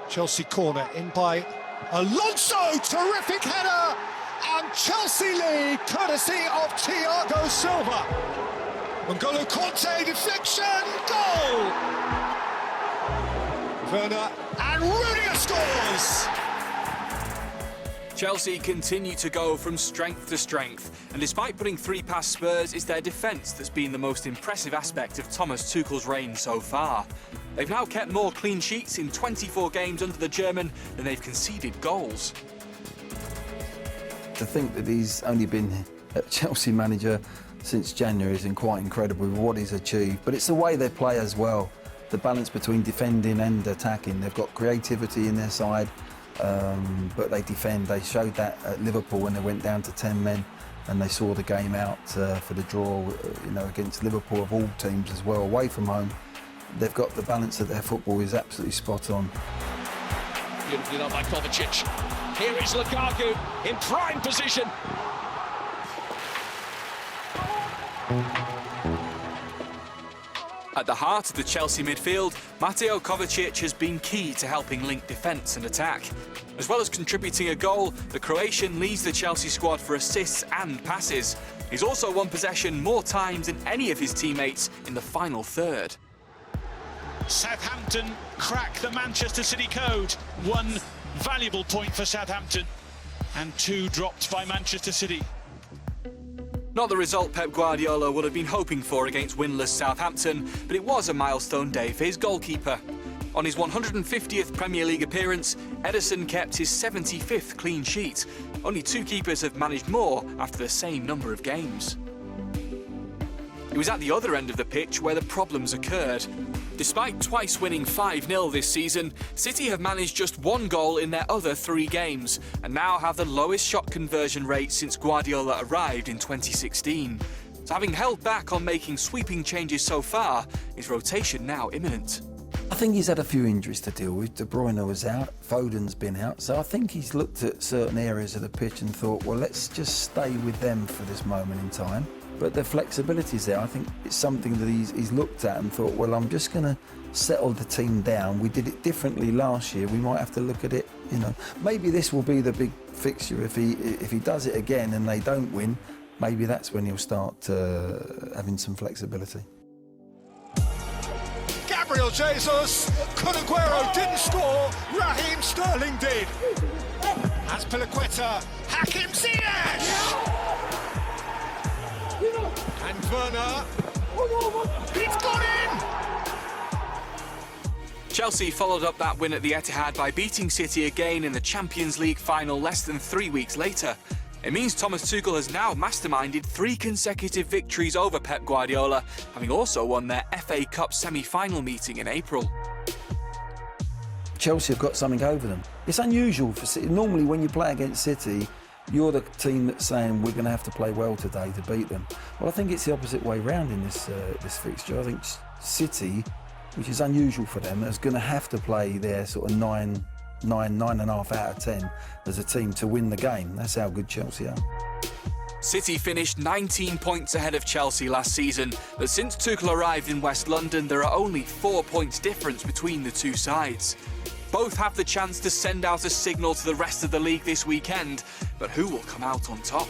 Chelsea corner in by Alonso, terrific header, and Chelsea lead courtesy of Thiago Silva. N'Golo Kanté deflection, goal! Werner and Rudiger scores! Chelsea continue to go from strength to strength, and despite putting 3 past Spurs, it's their defence that's been the most impressive aspect of Thomas Tuchel's reign so far. They've now kept more clean sheets in 24 games under the German than they've conceded goals. To think that he's only been a Chelsea manager since January is quite incredible with what he's achieved, but it's the way they play as well, the balance between defending and attacking. They've got creativity in their side. But they defend. They showed that at Liverpool when they went down to 10 men and they saw the game out for the draw, against Liverpool of all teams as well, away from home. They've got the balance of their football is absolutely spot on. Beautifully done by Kovacic. Here is Lukaku in prime position. At the heart of the Chelsea midfield, Mateo Kovacic has been key to helping link defence and attack. As well as contributing a goal, the Croatian leads the Chelsea squad for assists and passes. He's also won possession more times than any of his teammates in the final third. Southampton crack the Manchester City code. 1 valuable point for Southampton and 2 dropped by Manchester City. Not the result Pep Guardiola would have been hoping for against winless Southampton, but it was a milestone day for his goalkeeper. On his 150th Premier League appearance, Ederson kept his 75th clean sheet. Only 2 keepers have managed more after the same number of games. It was at the other end of the pitch where the problems occurred. Despite twice winning 5-0 this season, City have managed just 1 goal in their other 3 games and now have the lowest shot conversion rate since Guardiola arrived in 2016. So having held back on making sweeping changes so far, is rotation now imminent? I think he's had a few injuries to deal with. De Bruyne was out, Foden's been out, so I think he's looked at certain areas of the pitch and thought, well, let's just stay with them for this moment in time. But the flexibility's there. I think it's something that he's looked at and thought, well, I'm just going to settle the team down. We did it differently last year. We might have to look at it, Maybe this will be the big fixture. If he does it again and they don't win, maybe that's when he'll start having some flexibility. Gabriel Jesus, Kun Aguero didn't score, Raheem Sterling did. Azpilicueta, Hakim Ziyech! And Werner, he's got in! Chelsea followed up that win at the Etihad by beating City again in the Champions League final less than 3 weeks later. It means Thomas Tuchel has now masterminded 3 consecutive victories over Pep Guardiola, having also won their FA Cup semi-final meeting in April. Chelsea have got something over them. It's unusual for City. Normally when you play against City, you're the team that's saying we're going to have to play well today to beat them. Well, I think it's the opposite way round in this fixture. I think City, which is unusual for them, is going to have to play their sort of 9.5 out of 10 as a team to win the game. That's how good Chelsea are. City finished 19 points ahead of Chelsea last season, but since Tuchel arrived in West London, there are only 4 points difference between the 2 sides. Both have the chance to send out a signal to the rest of the league this weekend, but who will come out on top?